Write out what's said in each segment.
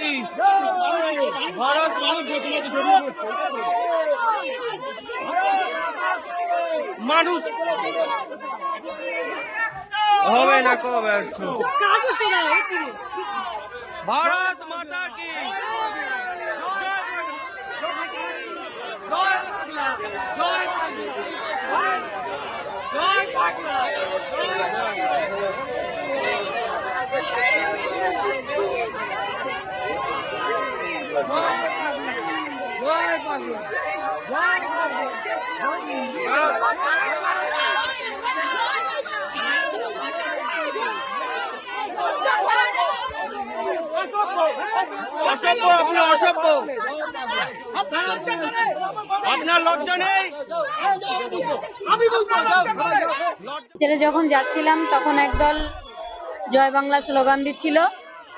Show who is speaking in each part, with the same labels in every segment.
Speaker 1: কি ভারত মানুষ হবে না কবে ভারত মাতা কি অসভ্য আপনার অসভ্য আপনার লজ্জা নেই।
Speaker 2: যখন যাচ্ছিলাম তখন একদল জয় বাংলা স্লোগান দিচ্ছিল,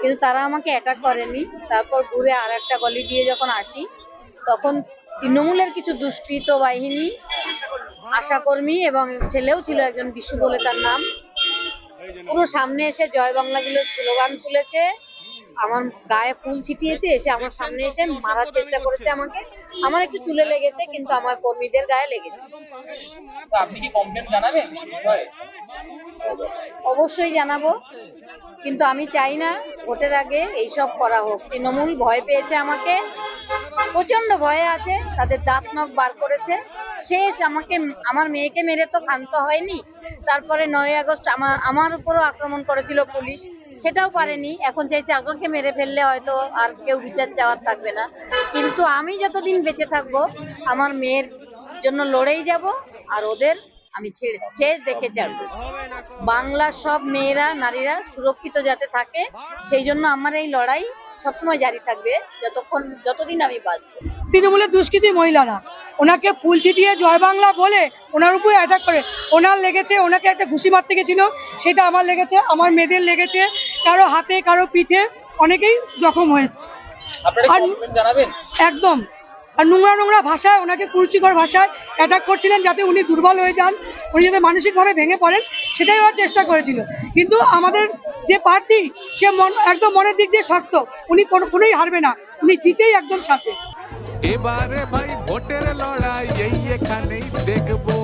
Speaker 2: কিন্তু তারা আমাকে অ্যাটাক করেনি। তারপর ঘুরে আর একটা গলি দিয়ে যখন আসি তখন তৃণমূলের কিছু দুষ্কৃত বাহিনী, আশাকর্মী এবং ছেলেও ছিল একজন, বিশু বলে তার নাম, পুরো সামনে এসে জয় বাংলাগুলো স্লোগান তুলেছে, আমার গায়ে ফুল ছিটিয়েছে, এসে আমার সামনে এসে মারার চেষ্টা করেছে আমাকে। আমার একটু চুলে লেগেছে, কিন্তু আমার কর্মীদের গায়ে লেগেছে।
Speaker 3: আপনি কি কমপ্লেন জানাবেন?
Speaker 2: অবশ্যই জানাবো, কিন্তু আমি চাই না ভোটের আগে এইসব করা হোক। তৃণমূল ভয় পেয়েছে আমাকে, প্রচন্ড ভয়ে আছে, তাদের দাঁত নখ বার করেছে। শেষ আমাকে, আমার মেয়েকে মেরে তো ক্ষান্ত হয়নি, তারপরে 9ই আগস্ট আমার উপরও আক্রমণ করেছিল পুলিশ, সেটাও পারেনি। এখন চাইছে আমাকে মেরে ফেললে হয়তো আর কেউ বিচার চাওয়ার থাকবে না। কিন্তু আমি যতদিন বেঁচে থাকবো আমার মেয়ের জন্য লড়েই যাব, আর ওদের আমি শেষ দেখে ছাড়বো। বাংলার সব মেয়েরা, নারীরা সুরক্ষিত যাতে থাকে, সেই জন্য আমার এই লড়াই সবসময় জারি থাকবে যতদিন আমি বাঁচবো।
Speaker 4: তৃণমূলের দুষ্কৃতী মহিলারা ওনাকে ফুল ছিটিয়ে জয় বাংলা বলে ওনার উপরে অ্যাটাক করে। ওনার লেগেছে, ওনাকে একটা ঘুষি মারতে গেছিল, সেটা আমার লেগেছে, আমার মেয়েদের লেগেছে, কারো হাতে কারো পিঠে, অনেকেই জখম হয়েছে। একদম। আর নোংরা নোংরা ভাষায়, ওনাকে কুরুচিকর ভাষায় অ্যাটাক করছিলেন যাতে উনি দুর্বল হয়ে যান, উনি যাতে মানসিকভাবে ভেঙে পড়েন, সেটাই ওরা চেষ্টা করেছিল। কিন্তু আমাদের যে প্রার্থী, সে একদম মনের দিক দিয়ে শক্ত, উনি কোনোই হারবে না, উনি জিতেই একদম ছাড়বে।
Speaker 5: এবারে ভাই ভোটের লড়াই এই এখানেই দেখবো।